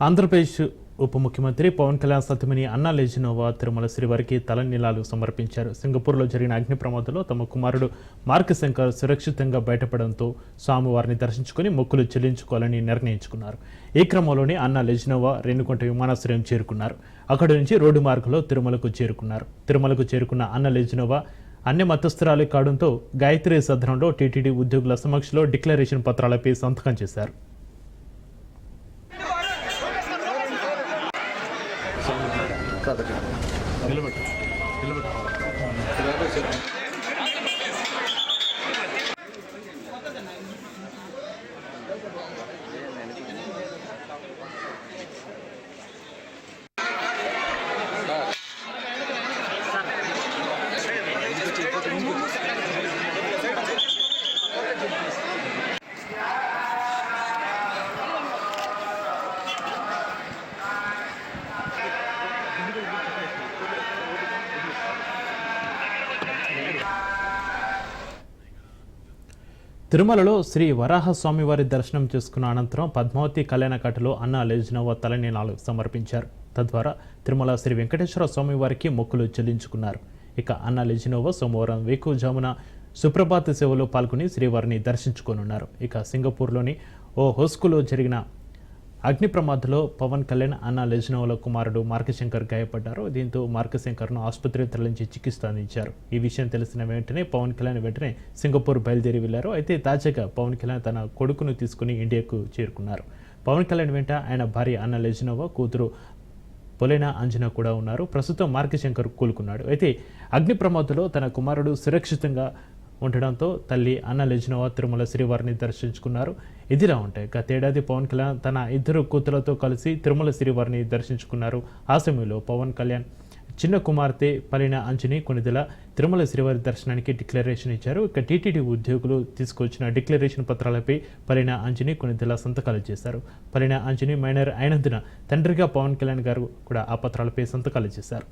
ఆంధ్రప్రదేశ్ ఉప ముఖ్యమంత్రి పవన్ కళ్యాణ్ సతీమణి అన్నా లెజినోవా తిరుమల శ్రీవారికి తలనీలాలు సమర్పించారు. సింగపూర్లో జరిగిన అగ్ని ప్రమాదంలో తమ కుమారుడు మార్క్ శంకర్ సురక్షితంగా బయటపడడంతో స్వామివారిని దర్శించుకుని మొక్కులు చెల్లించుకోవాలని నిర్ణయించుకున్నారు. ఈ క్రమంలోనే అన్నా లెజినోవా రేణిగుంట విమానాశ్రయం చేరుకున్నారు. అక్కడి నుంచి రోడ్డు మార్గంలో తిరుమలకు చేరుకున్నారు. తిరుమలకు చేరుకున్న అన్నా లెజినోవా అన్ని మతస్థురాలు కావడంతో గాయత్రి సదనంలో టీటీడీ ఉద్యోగుల సమక్షంలో డిక్లరేషన్ పత్రాలపై సంతకం చేశారు. తిరుమలలో శ్రీ వరాహ స్వామివారి దర్శనం చేసుకున్న అనంతరం పద్మావతి కళ్యాణకట్టలో అన్నా లెజినోవా తలనీలాలు సమర్పించారు. తద్వారా తిరుమల శ్రీ వెంకటేశ్వర స్వామివారికి మొక్కులు చెల్లించుకున్నారు. ఇక అన్నా లెజినోవా సోమవారం వేకువజామున సుప్రభాత సేవలో పాల్గొని శ్రీవారిని దర్శించుకోనున్నారు. ఇక సింగపూర్లోని ఓ హోస్కులో జరిగిన అగ్ని ప్రమాదంలో పవన్ కళ్యాణ్ అన్నా లెజినోవాల కుమారుడు మార్క్ శంకర్ గాయపడ్డారు. దీంతో మార్క్ శంకర్ను ఆసుపత్రికి తరలించి చికిత్స అందించారు. ఈ విషయం తెలిసిన వెంటనే పవన్ కళ్యాణ్ వెంటనే సింగపూర్ బయలుదేరి వెళ్లారు. అయితే తాజాగా పవన్ కళ్యాణ్ తన కొడుకును తీసుకుని ఇండియాకు చేరుకున్నారు. పవన్ కళ్యాణ్ వెంట ఆయన భార్య అన్నా లెజినోవా, కూతురు పొలెనా అంజనా కూడా ఉన్నారు. ప్రస్తుతం మార్క్ శంకర్ కోలుకున్నాడు. అయితే అగ్ని ప్రమాదంలో తన కుమారుడు సురక్షితంగా ఉండడంతో తల్లి అన్నా లెజినోవా తిరుమల శ్రీవారిని దర్శించుకున్నారు. ఇదిలా ఉంటాయి. గతేడాది పవన్ కళ్యాణ్ తన ఇద్దరు కూతులతో కలిసి తిరుమల శ్రీవారిని దర్శించుకున్నారు. ఆ సమయంలో పవన్ కళ్యాణ్ చిన్న కుమార్తె పొలెనా అంజని కొనిదెల తిరుమల శ్రీవారి దర్శనానికి డిక్లరేషన్ ఇచ్చారు. ఇక టీటీడీ ఉద్యోగులు తీసుకొచ్చిన డిక్లరేషన్ పత్రాలపై పొలెనా అంజని కొనిదెల సంతకాలు చేశారు. పొలెనా అంజని మైనర్ అయినందున తండ్రిగా పవన్ కళ్యాణ్ గారు కూడా ఆ పత్రాలపై సంతకాలు చేశారు.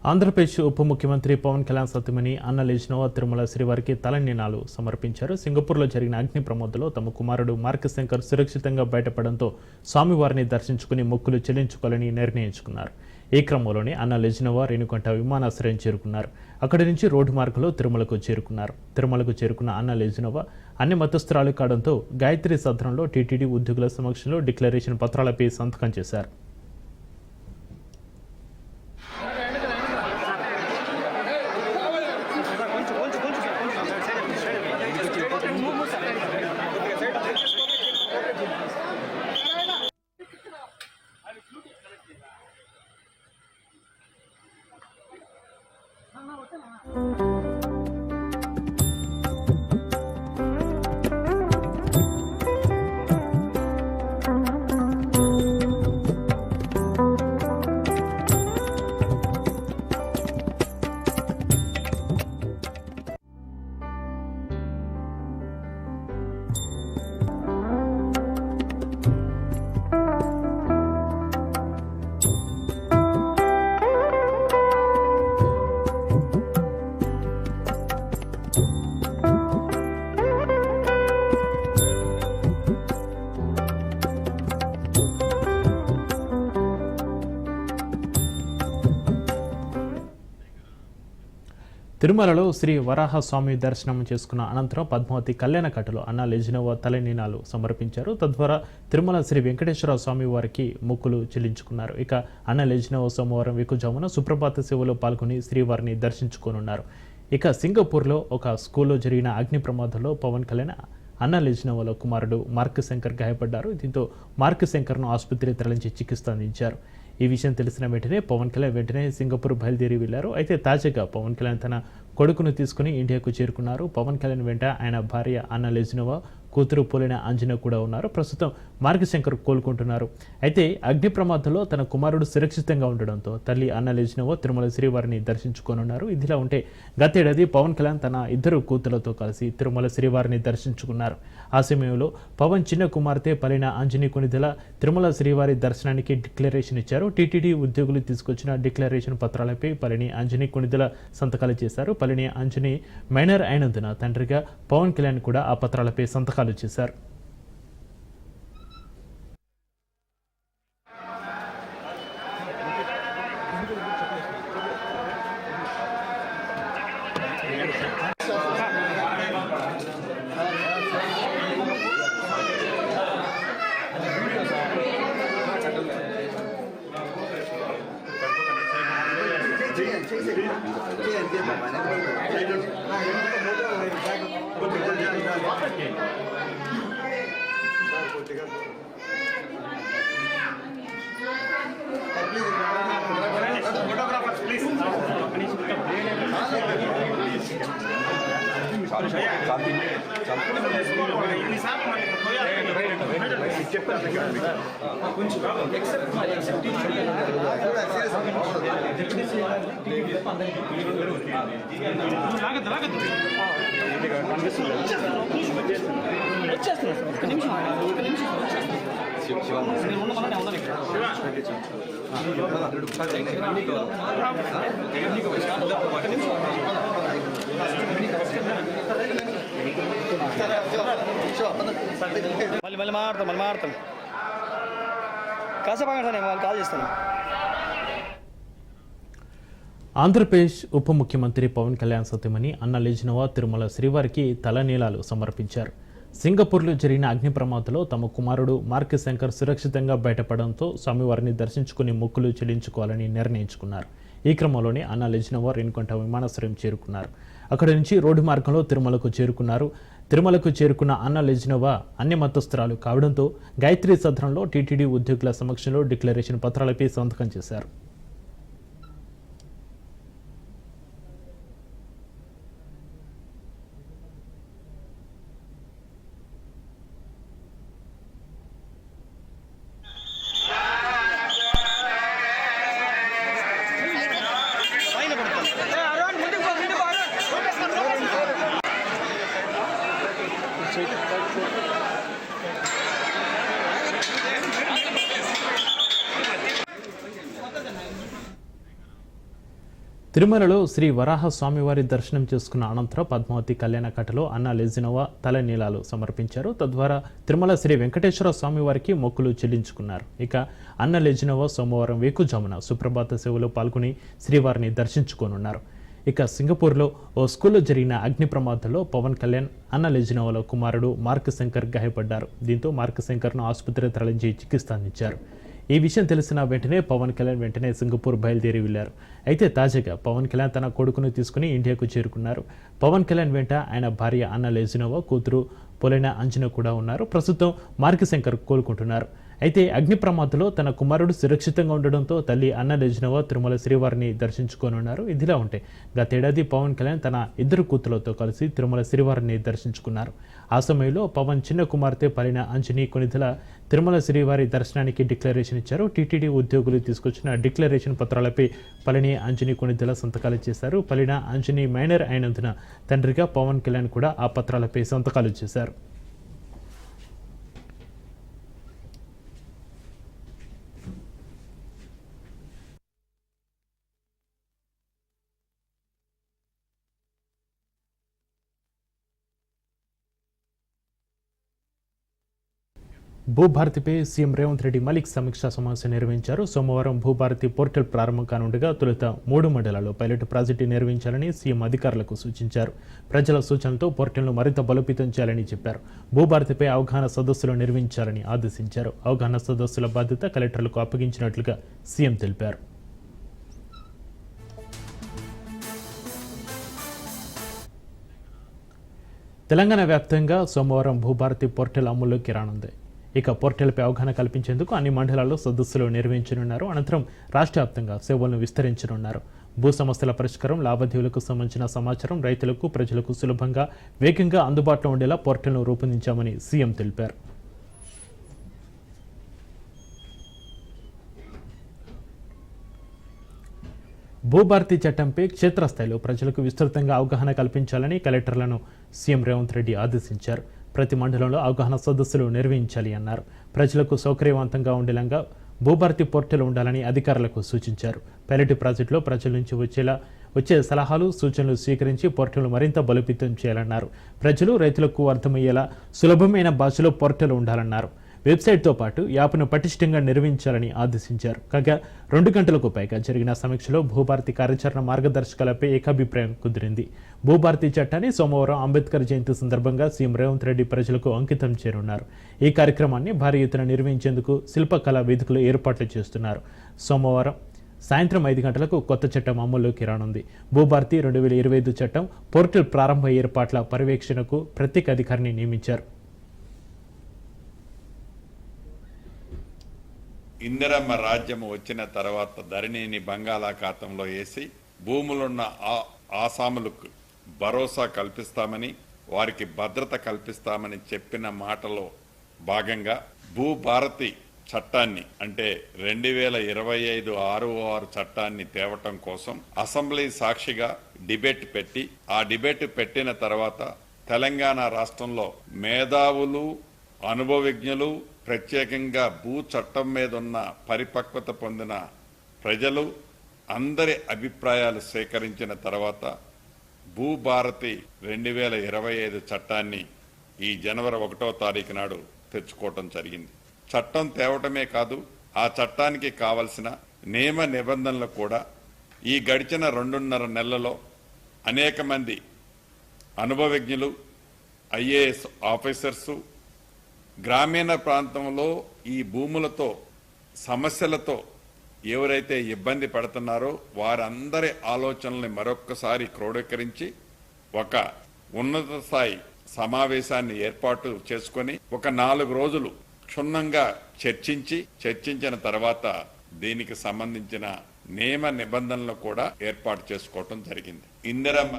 ఆంధ్రప్రదేశ్ ఉప ముఖ్యమంత్రి పవన్ కళ్యాణ్ సతీమణి అన్నా లెజినోవా తిరుమల శ్రీవారికి తలనీలాలు సమర్పించారు. సింగపూర్లో జరిగిన అగ్ని ప్రమాదంలో తమ కుమారుడు మార్క్ శంకర్ సురక్షితంగా బయటపడడంతో స్వామివారిని దర్శించుకుని మొక్కులు చెల్లించుకోవాలని నిర్ణయించుకున్నారు. ఈ క్రమంలోనే అన్నా లెజినోవా రేణిగుంట విమానాశ్రయం చేరుకున్నారు. అక్కడి నుంచి రోడ్డు మార్గంలో తిరుమలకు చేరుకున్నారు. తిరుమలకు చేరుకున్న అన్నా లెజినోవా అన్ని మతస్థురాలు కావడంతో గాయత్రి సదనంలో టీటీడీ ఉద్యోగుల సమక్షంలో డిక్లరేషన్ పత్రాలపై సంతకం చేశారు. తిరుమలలో శ్రీ వరాహ స్వామి దర్శనం చేసుకున్న అనంతరం పద్మావతి కళ్యాణకట్టలో అన్నా లెజినోవా తలనీలాలు సమర్పించారు. తద్వారా తిరుమల శ్రీ వెంకటేశ్వర స్వామి వారికి మొక్కులు చెల్లించుకున్నారు. ఇక అన్నా లెజినోవా సోమవారం వేకువజామున సుప్రభాత సేవలో పాల్గొని శ్రీవారిని దర్శించుకోనున్నారు. ఇక సింగపూర్లో ఒక స్కూల్లో జరిగిన అగ్ని ప్రమాదంలో పవన్ కళ్యాణ్ అన్నా లెజినోవాల కుమారుడు మార్క్ శంకర్ గాయపడ్డారు. దీంతో మార్క్ శంకర్ను ఆసుపత్రికి తరలించి చికిత్స అందించారు. ఈ విషయం తెలిసిన వెంటనే పవన్ కళ్యాణ్ వెంటనే సింగపూర్ బయలుదేరి వెళ్లారు. అయితే తాజాగా పవన్ కళ్యాణ్ తన కొడుకును తీసుకుని ఇండియాకు చేరుకున్నారు. పవన్ కళ్యాణ్ వెంట ఆయన భార్య అన్నా లెజినోవా, కూతురు పోలిన అంజనా కూడా ఉన్నారు. ప్రస్తుతం మార్క్ శంకర్ కోలుకుంటున్నారు. అయితే అగ్ని ప్రమాదంలో తన కుమారుడు సురక్షితంగా ఉండడంతో తల్లి అన్నా లెజినోవా తిరుమల శ్రీవారిని దర్శించుకోనున్నారు. ఇదిలా ఉంటే గతేడాది పవన్ కళ్యాణ్ తన ఇద్దరు కూతులతో కలిసి తిరుమల శ్రీవారిని దర్శించుకున్నారు. ఆ సమయంలో పవన్ చిన్న కుమార్తె పలిన అంజనీ కొణిదెల తిరుమల శ్రీవారి దర్శనానికి డిక్లరేషన్ ఇచ్చారు. టీటీడీ ఉద్యోగులు తీసుకొచ్చిన డిక్లరేషన్ పత్రాలపై పలిని అంజనీ కొణిదెల సంతకాలు చేశారు. పలిని అంజనీ మైనర్ అయినందున తండ్రిగా పవన్ కళ్యాణ్ కూడా ఆ పత్రాలపై సంతకాలు చేశారు. మళ్ళీ మాడతాం కాసేపు వాళ్ళు కాల్ చేస్తాను. ఆంధ్రప్రదేశ్ ఉప ముఖ్యమంత్రి పవన్ కళ్యాణ్ సతీమణి అన్నా లెజినోవా తిరుమల శ్రీవారికి తలనీలాలు సమర్పించారు. సింగపూర్లో జరిగిన అగ్ని ప్రమాదంలో తమ కుమారుడు మార్క్ శంకర్ సురక్షితంగా బయటపడడంతో స్వామివారిని దర్శించుకుని మొక్కులు చెల్లించుకోవాలని నిర్ణయించుకున్నారు. ఈ క్రమంలోనే అన్నా లెజినోవా రేణిగుంట విమానాశ్రయం చేరుకున్నారు. అక్కడి నుంచి రోడ్డు మార్గంలో తిరుమలకు చేరుకున్నారు. తిరుమలకు చేరుకున్న అన్నా లెజినోవా అన్ని మతస్థురాలు కావడంతో గాయత్రి సత్రంలో టీటీడీ ఉద్యోగుల సమక్షంలో డిక్లరేషన్ పత్రాలపై సంతకం చేశారు. తిరుమలలో శ్రీ వరాహ స్వామివారి దర్శనం చేసుకున్న అనంతరం పద్మావతి కళ్యాణ కట్టలో అన్నా లెజినోవా తలనీలాలు సమర్పించారు. తద్వారా తిరుమల శ్రీ వెంకటేశ్వర స్వామివారికి మొక్కులు చెల్లించుకున్నారు. ఇక అన్నా లెజినోవా సోమవారం వేకుజామున సుప్రభాత సేవలో పాల్గొని శ్రీవారిని దర్శించుకోనున్నారు. ఇక సింగపూర్లో ఓ స్కూల్లో జరిగిన అగ్ని ప్రమాదంలో పవన్ కళ్యాణ్ అన్నా లెజినోవాల కుమారుడు మార్క్ శంకర్ గాయపడ్డారు. దీంతో మార్క్ శంకర్ను ఆసుపత్రికి తరలించి చికిత్స అందించారు. ఈ విషయం తెలిసిన వెంటనే పవన్ కళ్యాణ్ వెంటనే సింగపూర్ బయలుదేరి వెళ్లారు. అయితే తాజాగా పవన్ కళ్యాణ్ తన కొడుకును తీసుకుని ఇండియాకు చేరుకున్నారు. పవన్ కళ్యాణ్ వెంట ఆయన భార్య అన్నా లెజినోవా, కూతురు పోలిన అంజనా కూడా ఉన్నారు. ప్రస్తుతం మార్క్ శంకర్ కోలుకుంటున్నారు. అయితే అగ్ని ప్రమాదంలో తన కుమారుడు సురక్షితంగా ఉండడంతో తల్లి అన్నా లెజినోవా తిరుమల శ్రీవారిని దర్శించుకోనున్నారు. ఇదిలా ఉంటే గతేడాది పవన్ కళ్యాణ్ తన ఇద్దరు కూతులతో కలిసి తిరుమల శ్రీవారిని దర్శించుకున్నారు. ఆ సమయంలో పవన్ చిన్న కుమార్తె పలిన అంజనీ కొణిదెల తిరుమల శ్రీవారి దర్శనానికి డిక్లరేషన్ ఇచ్చారు. టీటీడీ ఉద్యోగులు తీసుకొచ్చిన డిక్లరేషన్ పత్రాలపై పలిని అంజనీ కొణిదెల సంతకాలు చేశారు. పలిన అంజనీ మైనర్ అయినందున తండ్రిగా పవన్ కళ్యాణ్ కూడా ఆ పత్రాలపై సంతకాలు చేశారు. భూభారతిపై సీఎం రేవంత్ రెడ్డి మలిక్ సమీక్షా సమావేశం నిర్వహించారు. సోమవారం భూభారతి పోర్టల్ ప్రారంభం కానుండగా తొలుత 3 మండలాల్లో పైలట్ ప్రాజెక్టు నిర్వహించాలని సీఎం అధికారులకు సూచించారు. ప్రజల సూచనలతో పోర్టల్ను మరింత బలోపేతం చేయాలని చెప్పారు. భూభారతిపై అవగాహన సదస్సులు నిర్వహించాలని ఆదేశించారు. అవగాహన సదస్సుల బాధ్యత కలెక్టర్లకు అప్పగించినట్లుగా సీఎం తెలిపారు. తెలంగాణ వ్యాప్తంగా సోమవారం భూభారతి పోర్టల్ అమల్లోకి రానుంది. ఇక పోర్టల్పై అవగాహన కల్పించేందుకు అన్ని మండలాల్లో సదస్సులు నిర్వహించనున్నారు. అనంతరం రాష్ట్ర వ్యాప్తంగా సేవలను విస్తరించనున్నారు. భూ సమస్యల పరిష్కారం, లావాదేవీలకు సంబంధించిన సమాచారం రైతులకు, ప్రజలకు సులభంగా, వేగంగా అందుబాటులో ఉండేలా పోర్టల్ను రూపొందించామని సీఎం తెలిపారు. భూభారతి చట్టంపై క్షేత్రస్థాయిలో ప్రజలకు విస్తృతంగా అవగాహన కల్పించాలని కలెక్టర్లను సీఎం రేవంత్ రెడ్డి ఆదేశించారు. ప్రతి మండలంలో అవగాహన సదస్సులు నిర్వహించాలి అన్నారు. ప్రజలకు సౌకర్యవంతంగా ఉండేలాగా భూభారతి పోర్టల్ ఉండాలని అధికారులకు సూచించారు. పైలట్ ప్రాజెక్టులో ప్రజల నుంచి వచ్చే సలహాలు, సూచనలు స్వీకరించి పోర్టల్ను మరింత బలోపేతం చేయాలన్నారు. ప్రజలు, రైతులకు అర్థమయ్యేలా సులభమైన భాషలో పోర్టల్ ఉండాలన్నారు. వెబ్సైట్తో పాటు యాప్ను పటిష్టంగా నిర్వహించాలని ఆదేశించారు. కాగా 2 గంటలకు పైగా జరిగిన సమీక్షలో భూభారతి కార్యాచరణ మార్గదర్శకాలపై ఏకాభిప్రాయం కుదిరింది. భూభారతి చట్టాన్ని సోమవారం అంబేద్కర్ జయంతి సందర్భంగా సీఎం రేవంత్ రెడ్డి ప్రజలకు అంకితం చేయనున్నారు. ఈ కార్యక్రమాన్ని భారీ ఎత్తున నిర్వహించేందుకు శిల్పకళా వేదికలు ఏర్పాట్లు చేస్తున్నారు. సోమవారం సాయంత్రం 5 గంటలకు కొత్త చట్టం అమల్లోకి రానుంది. భూభారతి 2025 చట్టం పోర్టల్ ప్రారంభ ఏర్పాట్ల పర్యవేక్షణకు ప్రత్యేక అధికారిని నియమించారు. ఇందిరమ్మ రాజ్యం వచ్చిన తర్వాత ధరణిని బంగాళాఖాతంలో వేసి భూములున్న ఆసాములకు భరోసా కల్పిస్తామని, వారికి భద్రత కల్పిస్తామని చెప్పిన మాటలో భాగంగా భూభారతి చట్టాన్ని అంటే 2025 6 చట్టాన్ని తేవటం కోసం అసెంబ్లీ సాక్షిగా డిబేట్ పెట్టి, ఆ డిబేట్ పెట్టిన తర్వాత తెలంగాణ రాష్ట్రంలో మేధావులు, అనుభవజ్ఞులు, ప్రత్యేకంగా భూ చట్టం మీద ఉన్న పరిపక్వత పొందిన ప్రజలు అందరి అభిప్రాయాలు సేకరించిన తర్వాత భూభారతి 2025 చట్టాన్ని ఈ జనవరి 1వ తారీఖు నాడు తెచ్చుకోవటం జరిగింది. చట్టం తేవటమే కాదు, ఆ చట్టానికి కావలసిన నియమ నిబంధనలు కూడా ఈ గడిచిన 2.5 నెలలలో అనేక మంది అనుభవజ్ఞులు, ఐఏఎస్ ఆఫీసర్సు, గ్రామీణ ప్రాంతంలో ఈ భూములతో సమస్యలతో ఎవరైతే ఇబ్బంది పడుతున్నారో వారందరి ఆలోచనల్ని మరొక్కసారి క్రోడీకరించి ఒక ఉన్నత స్థాయి సమావేశాన్ని ఏర్పాటు చేసుకొని ఒక 4 రోజులు క్షుణ్ణంగా చర్చించిన తర్వాత దీనికి సంబంధించిన నియమ నిబంధనలు కూడా ఏర్పాటు చేసుకోవటం జరిగింది. ఇందిరమ్మ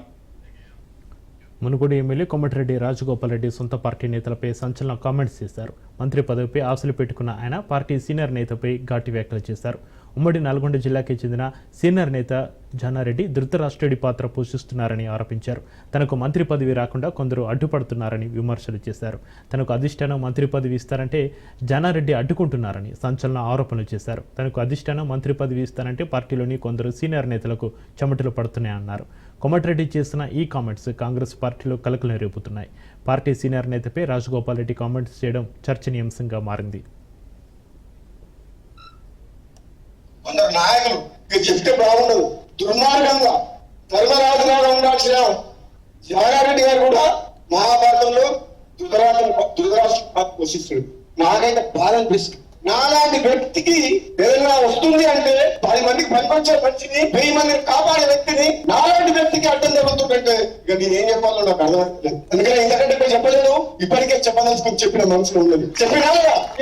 మునుగోడు ఎమ్మెల్యే కోమటిరెడ్డి రాజగోపాల్ రెడ్డి సొంత పార్టీ నేతలపై సంచలన కామెంట్స్ చేశారు. మంత్రి పదవిపై ఆశలు పెట్టుకున్న ఆయన పార్టీ సీనియర్ నేతపై ఘాటు వ్యాఖ్యలు చేశారు. ఉమ్మడి నల్గొండ జిల్లాకి చెందిన సీనియర్ నేత జానారెడ్డి ధృతరాష్ట్రుడి పాత్ర పోషిస్తున్నారని ఆరోపించారు. తనకు మంత్రి పదవి రాకుండా కొందరు అడ్డుపడుతున్నారని విమర్శలు చేశారు. తనకు అధిష్టానం మంత్రి పదవి ఇస్తారంటే జానారెడ్డి అడ్డుకుంటున్నారని సంచలన ఆరోపణలు చేశారు. తనకు అధిష్టానం మంత్రి పదవి ఇస్తారంటే పార్టీలోని కొందరు సీనియర్ నేతలకు చెమటలు పడుతున్నాయన్నారు. కోమటిరెడ్డి చేసిన ఈ కామెంట్స్ కాంగ్రెస్ పార్టీలో కలకలం రేపుతున్నాయి. పార్టీ సీనియర్ నేతపై రాజగోపాల్ రెడ్డి కామెంట్స్ చేయడం చర్చనీయాంశంగా మారింది. కొందరు నాయకులు చెప్తే బాగుండదు, దుర్మార్గంగా ధర్మరాజుగా ఉండాల్సిన జానారెడ్డి గారు కూడా మహాభారతంలో ధృతరాష్ట్ర పోషిస్తాడు. నాకైతే బాధ అనిపిస్తుంది. నాలాంటి వ్యక్తికి ఏదైనా వస్తుంది అంటే 10 మందికి పనికొచ్చే మనిషిని, 1000 మందిని కాపాడే వ్యక్తిని నాలాంటి వ్యక్తికి అడ్డం జరుగుతుందంటే ఇక నేను ఏం చెప్పాలో నాకు అర్థమవుతుంది. అందుకని ఇంతకంటే చెప్పలేదు, ఇప్పటికే చెప్పదలుచుకుని చెప్పిన మనసులో ఉన్నది చెప్పినా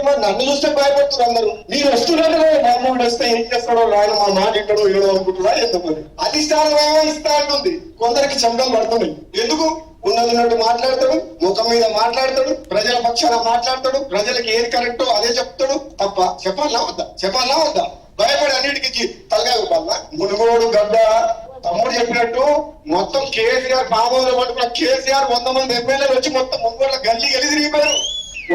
మరి నన్ను చూస్తే భయపడుతున్నారు అందరూ. నేను వస్తున్నట్టు మామూలు వస్తే ఏం చేస్తాడో ఆయన మా మాట ఇంటాడో ఏడో అనుకుంటున్నా ఎంతమంది అధిష్టానం ఏమో ఇస్తా అంటుంది. కొందరికి చెమటలు పడుతున్నాయి. ఎందుకు? ఉన్నట్టు మాట్లాడతాడు, ముఖం మీద మాట్లాడతాడు, ప్రజల పక్షాన మాట్లాడతాడు, ప్రజలకు ఏది కరెక్టో అదే చెప్తాడు తప్ప చెప్పాలా వద్దా భయపడి అన్నిటికీ తలగా ఇవ్వాలా. మునుగోడు గడ్డ తమ్ముడు చెప్పినట్టు మొత్తం కేసీఆర్ బాబోలు పట్టుకున్న కేసీఆర్ 100 మంది ఎమ్మెల్యేలు వచ్చి మొత్తం మునుగోడులో గల్లీ తిరిగిపోయారు.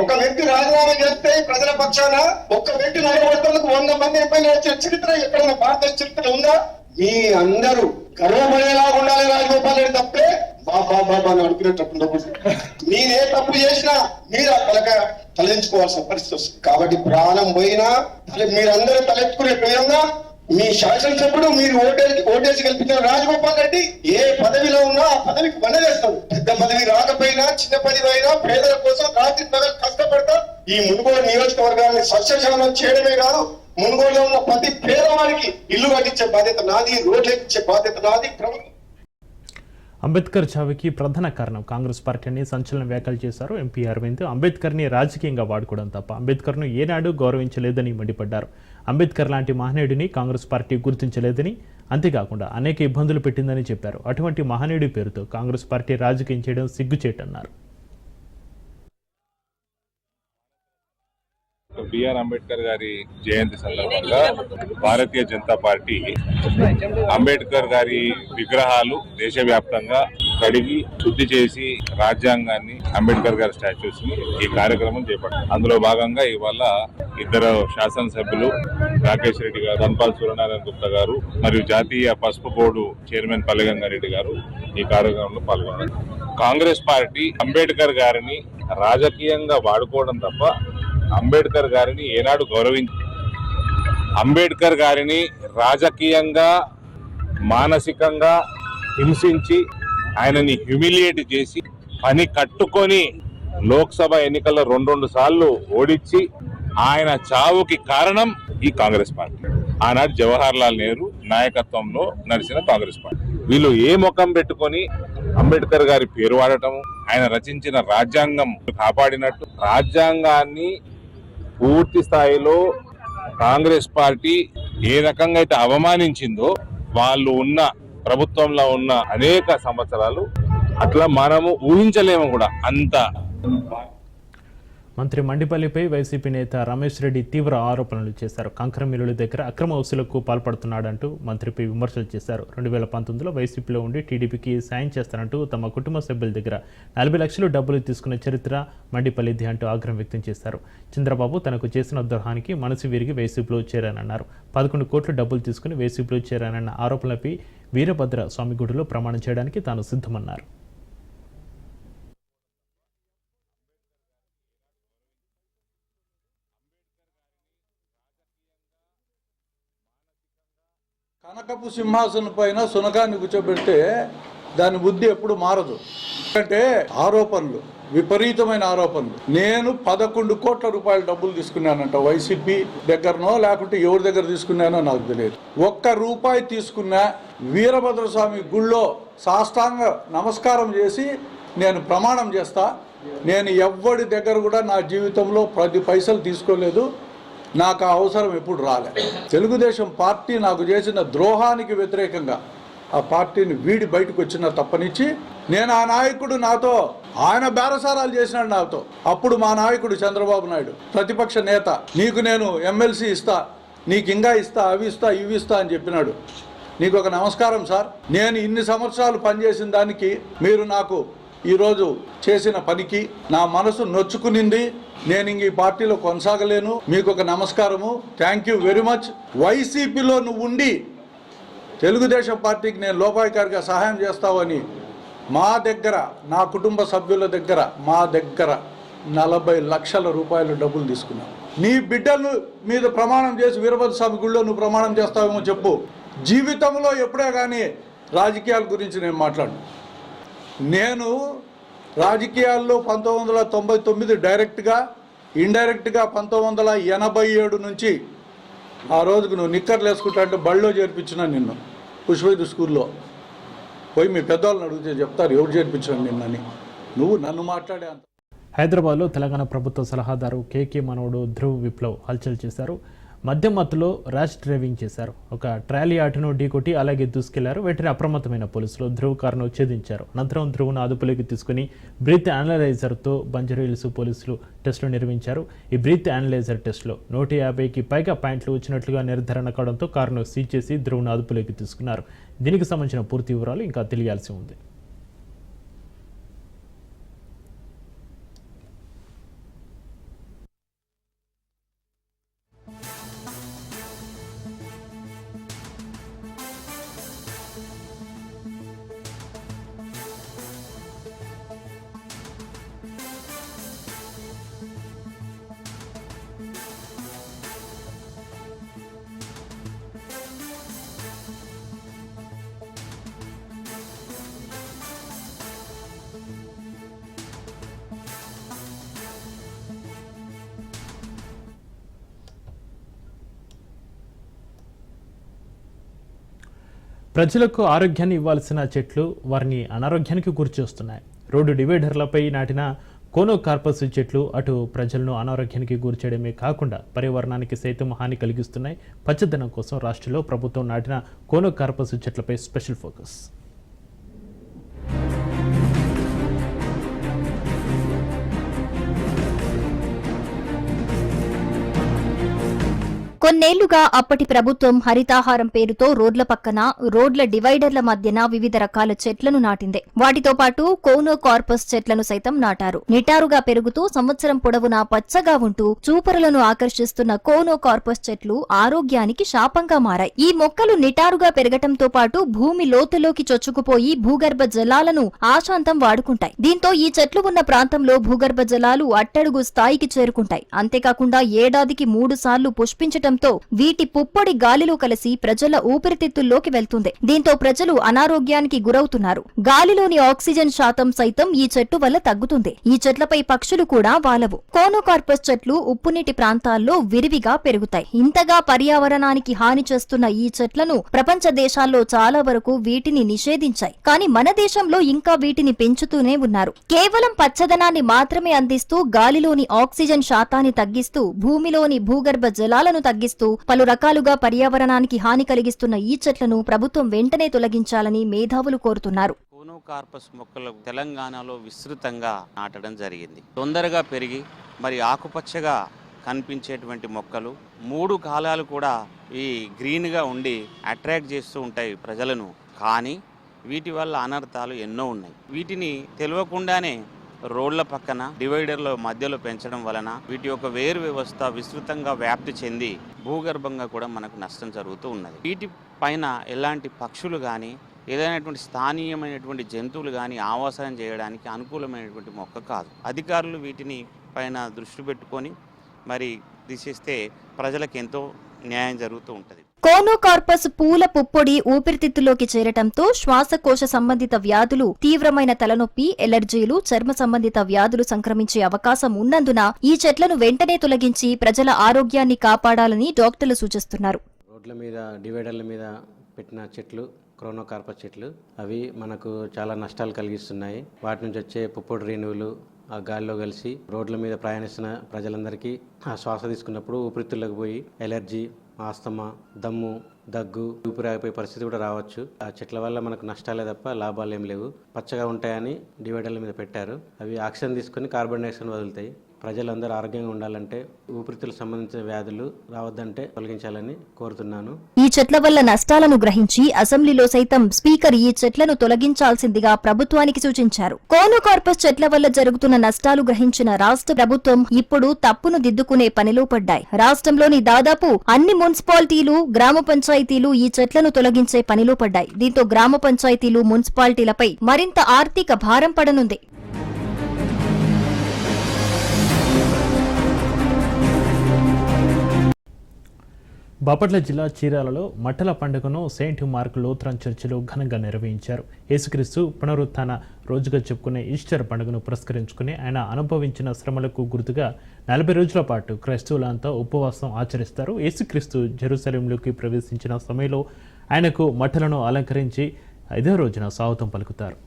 ఒక వ్యక్తి రాజీనామా చేస్తే ప్రజల పక్షాన ఒక్క వ్యక్తి నిలబడతానికి 100 మంది ఎమ్మెల్యేలు వచ్చిన చరిత్ర ఎక్కడైనా భారతదేశ చరిత్ర ఉందా? మీ అందరూ గర్వపడేలా ఉండాలి. రాజగోపాల్ రెడ్డి తప్పే బాబా అడుగునేటప్పుడు నేనే తప్పు చేసినా మీరు తలెంచుకోవాల్సిన పరిస్థితి వస్తుంది. కాబట్టి ప్రాణం పోయినా మీరందరూ తలెత్తుకునే విధంగా మీ శాసనసభ్యుడు మీరు ఓటేసి కల్పించిన రాజగోపాల్ రెడ్డి ఏ పదవిలో ఉన్నా ఆ పదవికి వనలేస్తాడు. పెద్ద పదవి రాకపోయినా, చిన్న పదవి అయినా పేదల కోసం రాత్రి పగలు కష్టపడతా ఈ మునుగోడు నియోజకవర్గాన్ని సస్యశామం చేయడమే కాదు, మునుగోడులో ఉన్న ప్రతి పేదవాడికి ఇల్లు కట్టించే బాధ్యత నాది, రోడ్లు ఎక్కించే బాధ్యత నాది. ప్రభుత్వం అంబేద్కర్ చావుకి ప్రధాన కారణం కాంగ్రెస్ పార్టీని సంచలన వ్యాఖ్యలు చేశారు ఎంపీ అరవింద్. అంబేద్కర్ని రాజకీయంగా వాడుకోవడం తప్ప అంబేద్కర్ను ఏనాడు గౌరవించలేదని మండిపడ్డారు. అంబేద్కర్ లాంటి మహనీయుడిని కాంగ్రెస్ పార్టీ గుర్తించలేదని, అంతేకాకుండా అనేక ఇబ్బందులు పెట్టిందని చెప్పారు. అటువంటి మహనీయుడి పేరుతో కాంగ్రెస్ పార్టీ రాజకీయం చేయడం సిగ్గుచేటన్నారు. బిఆర్ అంబేద్కర్ గారి జయంతి సందర్భంగా భారతీయ జనతా పార్టీ అంబేద్కర్ గారి విగ్రహాలు దేశవ్యాప్తంగా కడిగి శుద్ధి చేసి రాజ్యాంగాన్ని, అంబేద్కర్ గారి స్టాచ్యూస్ ని ఈ కార్యక్రమం చేపట్టింది. అందులో భాగంగా ఇవాళ ఇద్దరు శాసనసభ్యులు రాకేష్ రెడ్డి గారు, ధన్పాల్ సూర్యనారాయణ గుప్తా గారు మరియు జాతీయ పసుపు బోర్డు చైర్మన్ పల్లెగంగారెడ్డి గారు ఈ కార్యక్రమంలో పాల్గొన్నారు. కాంగ్రెస్ పార్టీ అంబేద్కర్ గారిని రాజకీయంగా వాడుకోవడం తప్ప అంబేద్కర్ గారిని ఏనాడు అంబేద్కర్ గారిని రాజకీయంగా, మానసికంగా హింసించి ఆయనని హ్యూమిలియేట్ చేసి పని కట్టుకొని లోక్సభ ఎన్నికల్లో రెండు సార్లు ఓడించి ఆయన చావుకి కారణం ఈ కాంగ్రెస్ పార్టీ. ఆనాడు జవహర్ లాల్ నెహ్రూ నాయకత్వంలో నడిచిన కాంగ్రెస్ పార్టీ. వీళ్ళు ఏ ముఖం పెట్టుకొని అంబేద్కర్ గారి పేరు వాడటం, ఆయన రచించిన రాజ్యాంగం కాపాడినట్టు రాజ్యాంగాన్ని పూర్తి స్థాయిలో కాంగ్రెస్ పార్టీ ఏ రకంగా అయితే అవమానించిందో, వాళ్ళు ఉన్న ప్రభుత్వంలో ఉన్న అనేక సంవత్సరాలు అట్లా మనము ఊహించలేము కూడా. అంత మంత్రి మండిపల్లిపై వైసీపీ నేత రమేష్ రెడ్డి తీవ్ర ఆరోపణలు చేశారు. కంకర మిల్లుల దగ్గర అక్రమ వసూలకు పాల్పడుతున్నాడంటూ మంత్రిపై విమర్శలు చేశారు. 2019లో వైసీపీలో ఉండి టీడీపీకి సాయం చేస్తానంటూ తమ కుటుంబ సభ్యుల దగ్గర 40 లక్షలు డబ్బులు తీసుకున్న చరిత్ర మండిపల్లిది అంటూ ఆగ్రహం వ్యక్తం చేశారు. చంద్రబాబు తనకు చేసిన ద్రోహానికి మనసు విరిగి వైసీపీలో చేరానన్నారు. 11 కోట్లు డబ్బులు తీసుకుని వైసీపీలో చేరానన్న ఆరోపణలపై వీరభద్ర స్వామి గుడిలో ప్రమాణం చేయడానికి తాను సిద్ధమన్నారు. కనకపు సింహాసనం పైన సునకాన్ని కూర్చోబెడితే దాని బుద్ధి ఎప్పుడు మారదు. అంటే ఆరోపణలు, విపరీతమైన ఆరోపణలు. నేను 11 కోట్ల రూపాయల డబ్బులు తీసుకున్నానంట వైసీపీ దగ్గరనో లేకుంటే ఎవరి దగ్గర తీసుకున్నానో నాకు తెలియదు. 1 రూపాయి తీసుకున్నా వీరభద్రస్వామి గుళ్ళో సాష్టాంగ నమస్కారం చేసి నేను ప్రమాణం చేస్తా, నేను ఎవ్వడి దగ్గర కూడా నా జీవితంలో 10 పైసలు తీసుకోలేదు, నాకు ఆ అవసరం ఎప్పుడు రాలే. తెలుగుదేశం పార్టీ నాకు చేసిన ద్రోహానికి వ్యతిరేకంగా ఆ పార్టీని వీడి బయటకు వచ్చిన తప్పనిచ్చి, నేను ఆ నాయకుడు నాతో ఆయన బేరసారాలు చేసినాడు నాతో. అప్పుడు మా నాయకుడు చంద్రబాబు నాయుడు ప్రతిపక్ష నేత, నీకు నేను ఎమ్మెల్సీ ఇస్తా, నీకు ఇంకా ఇస్తా, అవి ఇస్తా, ఇవి ఇస్తా అని చెప్పినాడు. నీకు ఒక నమస్కారం సార్, నేను ఇన్ని సంవత్సరాలు పనిచేసిన దానికి, మీరు నాకు ఈరోజు చేసిన పనికి నా మనసు నొచ్చుకునింది, నేను ఇంక ఈ పార్టీలో కొనసాగలేను, మీకు ఒక నమస్కారము, థ్యాంక్ యూ వెరీ మచ్. వైసీపీలో నువ్వు ఉండి తెలుగుదేశం పార్టీకి నేను లోపాయికారిగా సహాయం చేస్తావని మా దగ్గర, నా కుటుంబ సభ్యుల దగ్గర, మా దగ్గర 40 లక్షల రూపాయల డబ్బులు తీసుకున్నావు. నీ బిడ్డలు మీద ప్రమాణం చేసి వీరభద్ర స్వామి గుళ్ళో నువ్వు ప్రమాణం చేస్తావేమో చెప్పు. జీవితంలో ఎప్పుడే కానీ రాజకీయాల గురించి నేను మాట్లాడను. నేను రాజకీయాల్లో 1999 డైరెక్ట్గా, ఇండైరెక్ట్గా 1987 నుంచి ఆ రోజుకు నువ్వు నిక్కర్లు వేసుకుంటా అంటే బళ్ళో చేర్పించిన నిన్ను పుష్పవతి స్కూల్లో పోయి మీ పెద్దవాళ్ళని అడిగితే చెప్తారు ఎవరు చేర్పించాను నిన్నని. నువ్వు నన్ను మాట్లాడే అంత. హైదరాబాద్లో తెలంగాణ ప్రభుత్వ సలహాదారు కేకే మనోడు ధ్రువ్ విప్లవ్ హల్చల్ చేశారు. మద్యం మత్తులో ర్యాష్ డ్రైవింగ్ చేశారు. ఒక ట్రాలీ ఆటోను ఢీకొట్టి అలాగే దూసుకెళ్లారు. వెంటనే అప్రమత్తమైన పోలీసులు ధ్రువ్ కారును ఛేదించారు. అనంతరం ధ్రువ్ను అదుపులోకి తీసుకుని బ్రీత్ అనలైజర్తో బంజారాహిల్స్ పోలీసులు టెస్టులు నిర్వహించారు. ఈ బ్రీత్ అనలైజర్ టెస్టులో 150కి పైగా పాయింట్లు వచ్చినట్లుగా నిర్ధారణ కావడంతో కారును సీజ్ చేసి ధ్రువ్ను అదుపులోకి తీసుకున్నారు. దీనికి సంబంధించిన పూర్తి వివరాలు ఇంకా తెలియాల్సి ఉంది. ప్రజలకు ఆరోగ్యాన్ని ఇవ్వాల్సిన చెట్లు వారిని అనారోగ్యానికి గురిచేస్తున్నాయి. రోడ్డు డివైడర్లపై నాటిన కోనోకార్పస్ చెట్లు అటు ప్రజలను అనారోగ్యానికి గురిచేయడమే కాకుండా పర్యావరణానికి సైతం హాని కలిగిస్తున్నాయి. పచ్చదనం కోసం రాష్ట్రంలో ప్రభుత్వం నాటిన కోనోకార్పస్ చెట్లపై స్పెషల్ ఫోకస్. కొన్నేళ్లుగా అప్పటి ప్రభుత్వం హరితాహారం పేరుతో రోడ్ల పక్కన, రోడ్ల డివైడర్ల మధ్యన వివిధ రకాల చెట్లను నాటింది. వాటితో పాటు కోనోకార్పస్ చెట్లను సైతం నాటారు. నిటారుగా పెరుగుతూ సంవత్సరం పొడవునా పచ్చగా ఉంటూ చూపరులను ఆకర్షిస్తున్న కోనోకార్పస్ చెట్లు ఆరోగ్యానికి శాపంగా మారాయి. ఈ మొక్కలు నిటారుగా పెరగటంతో పాటు భూమి లోతులోకి చొచ్చుకుపోయి భూగర్భ జలాలను ఆశాంతం వాడుకుంటాయి. దీంతో ఈ చెట్లు ఉన్న ప్రాంతంలో భూగర్భ జలాలు అట్టడుగు స్థాయికి చేరుకుంటాయి. అంతేకాకుండా ఏడాదికి 3 సార్లు పుష్పించటం వీటి పుప్పొడి గాలిలో కలిసి ప్రజల ఊపిరితిత్తుల్లోకి వెళ్తుంది. దీంతో ప్రజలు అనారోగ్యానికి గురవుతున్నారు. గాలిలోని ఆక్సిజన్ శాతం సైతం ఈ చెట్టు వల్ల తగ్గుతుంది. ఈ చెట్లపై పక్షులు కూడా వాలవు. కోనోకార్పస్ చెట్లు ఉప్పునీటి ప్రాంతాల్లో విరివిగా పెరుగుతాయి. ఇంతగా పర్యావరణానికి హాని చేస్తున్న ఈ చెట్లను ప్రపంచ దేశాల్లో చాలా వరకు వీటిని నిషేధించాయి. కానీ మన దేశంలో ఇంకా వీటిని పెంచుతూనే ఉన్నారు. కేవలం పచ్చదనాన్ని మాత్రమే అందిస్తూ గాలిలోని ఆక్సిజన్ శాతాన్ని తగ్గిస్తూ భూమిలోని భూగర్భ జలాలను తగ్గిస్తూ పలు రకాలుగా పర్యావరణానికి హాని కలిగిస్తున్న ఈ చెట్లను ప్రభుత్వం వెంటనే తొలగించాలని మేధావులు కోరుతున్నారు. కోనోకార్పస్ మొక్కలు తెలంగాణలో విస్తృతంగా నాటడం జరిగింది. తొందరగా పెరిగి మరి ఆకుపచ్చగా కనిపించేటువంటి మొక్కలు 3 కాలాలు కూడా ఈ గ్రీన్గా ఉండి అట్రాక్ట్ చేస్తూ ఉంటాయి ప్రజలను. కానీ వీటి వల్ల అనర్థాలు ఎన్నో ఉన్నాయి. వీటిని తెలియకుండానే రోడ్ల పక్కన డివైడర్ల మధ్యలో పెంచడం వలన వీటి యొక్క వేరు వ్యవస్థ విస్తృతంగా వ్యాప్తి చెంది భూగర్భంగా కూడా మనకు నష్టం జరుగుతూ ఉన్నది. వీటి పైన ఎలాంటి పక్షులు కానీ ఏదైనటువంటి స్థానీయమైనటువంటి జంతువులు కానీ ఆవాసం చేయడానికి అనుకూలమైనటువంటి మొక్క కాదు. అధికారులు వీటిని పైన దృష్టి పెట్టుకొని మరి తీసేస్తే ప్రజలకు ఎంతో న్యాయం జరుగుతూ ఉంటుంది. కోనోకార్పస్ పూల పుప్పొడి ఊపిరితిత్తులోకి చేరటంతో శ్వాసకోశ సంబంధిత వ్యాధులు, తీవ్రమైన తలనొప్పి, ఎలర్జీలు, చర్మ సంబంధిత వ్యాధులు సంక్రమించే అవకాశం ఉన్నందున ఈ చెట్లను వెంటనే తొలగించి ప్రజల ఆరోగ్యాన్ని కాపాడాలని డాక్టర్లు సూచిస్తున్నారు. రోడ్ల మీద డివైడర్ల మీద పెట్టిన చెట్లు కోనోకార్పస్ చెట్లు అవి మనకు చాలా నష్టాలు కలిగిస్తున్నాయి. వాటి నుంచి వచ్చే పుప్పొడి రేణువులు ఆ గాలిలో కలిసి రోడ్ల మీద ప్రయాణిస్తున్న ప్రజలందరికీ ఆ శ్వాస తీసుకున్నప్పుడు ఊపిరితిత్తులకు పోయి ఎలర్జీ, ఆస్తమా, దమ్ము, దగ్గు, ఊపిరాగిపోయే పరిస్థితి కూడా రావచ్చు. ఆ చెట్ల వల్ల మనకు నష్టాలే తప్ప లాభాలు ఏం లేవు. పచ్చగా ఉంటాయని డివైడర్ల మీద పెట్టారు. అవి ఆక్సిజన్ తీసుకుని కార్బన్ డైఆక్సైడ్ వదులుతాయి. ప్రజలందరూ ఆరోగ్యంగా ఉండాలంటే, ఊపిరితిత్తులకు సంబంధించిన వ్యాధులు రావద్దంటే తొలగించాలని కోరుతున్నాను. ఈ చెట్ల వల్ల నష్టాలను గ్రహించి అసెంబ్లీలో సైతం స్పీకర్ ఈ చెట్లను తొలగించాల్సిందిగా ప్రభుత్వానికి సూచించారు. కోనోకార్పస్ చెట్ల వల్ల జరుగుతున్న నష్టాలు గ్రహించిన రాష్ట్ర ప్రభుత్వం ఇప్పుడు తప్పును దిద్దుకునే పనిలో పడ్డాయి. రాష్ట్రంలోని దాదాపు అన్ని మున్సిపాలిటీలు, గ్రామ పంచాయతీలు ఈ చెట్లను తొలగించే పనిలో పడ్డాయి. దీంతో గ్రామ పంచాయతీలు, మున్సిపాలిటీలపై మరింత ఆర్థిక భారం పడనుంది. బాపట్ల జిల్లా చీరాలలో మట్టల పండుగను సెయింట్ మార్క్ లూథరన్ చర్చిలో ఘనంగా నిర్వహించారు. యేసుక్రీస్తు పునరుత్థాన రోజుగా చెప్పుకునే ఈస్టర్ పండుగను పురస్కరించుకుని ఆయన అనుభవించిన శ్రమలకు గుర్తుగా 40 రోజుల పాటు క్రైస్తవులంతా ఉపవాసం ఆచరిస్తారు. యేసుక్రీస్తు జెరూసలేంలోకి ప్రవేశించిన సమయంలో ఆయనకు మట్టలను అలంకరించి 5వ రోజున స్వాగతం పలుకుతారు.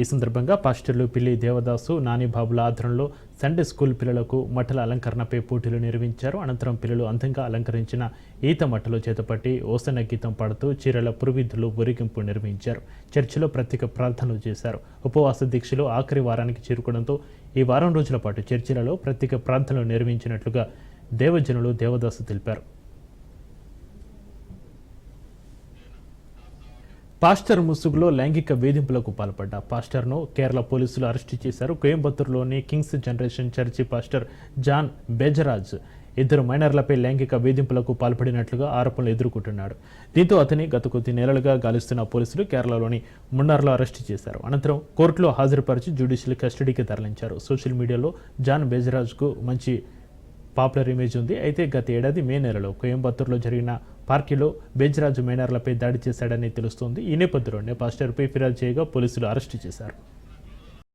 ఈ సందర్భంగా పాస్టర్లు పిల్లి దేవదాసు, నానిబాబుల ఆధ్వర్యంలో సండే స్కూల్ పిల్లలకు మట్టల అలంకరణపై పోటీలు నిర్వహించారు. అనంతరం పిల్లలు అందంగా అలంకరించిన ఈత మట్టలు చేతపట్టి ఓసన గీతం పాడుతూ చీరల పురువిధులు ఊరేగింపు నిర్వహించారు. చర్చిలో ప్రత్యేక ప్రార్థనలు చేశారు. ఉపవాస దీక్షలు ఆఖరి వారానికి చేరుకోవడంతో ఈ వారం రోజుల పాటు చర్చిలలో ప్రత్యేక ప్రార్థనలు నిర్వహించినట్లుగా దేవజనులు దేవదాసు తెలిపారు. పాస్టర్ ముసుగులో లైంగిక వేధింపులకు పాల్పడ్డ పాస్టర్ను కేరళ పోలీసులు అరెస్టు చేశారు. కోయంబత్తూరులోని Kings Generation church pastor John Bejaraj 2 మైనర్లపై లైంగిక వేధింపులకు పాల్పడినట్లుగా ఆరోపణలు ఎదుర్కొంటున్నాడు. దీంతో అతని గత కొద్ది నెలలుగా గాలిస్తున్న పోలీసులు కేరళలోని మున్నార్లో అరెస్టు చేశారు. అనంతరం కోర్టులో హాజరుపరిచి జ్యుడిషియల్ కస్టడీకి తరలించారు. సోషల్ మీడియాలో జాన్ బేజరాజ్కు మంచి పాపులర్ ఇమేజ్ ఉంది. అయితే గత ఏడాది మే నెలలో కోయంబత్తూరులో జరిగిన పార్టీలో బేజరాజు మైనర్లపై దాడి చేశాడని తెలుస్తోంది. ఈ నేపథ్యంలోనే పాస్టర్పై ఫిర్యాదు చేయగా పోలీసులు అరెస్టు చేశారు.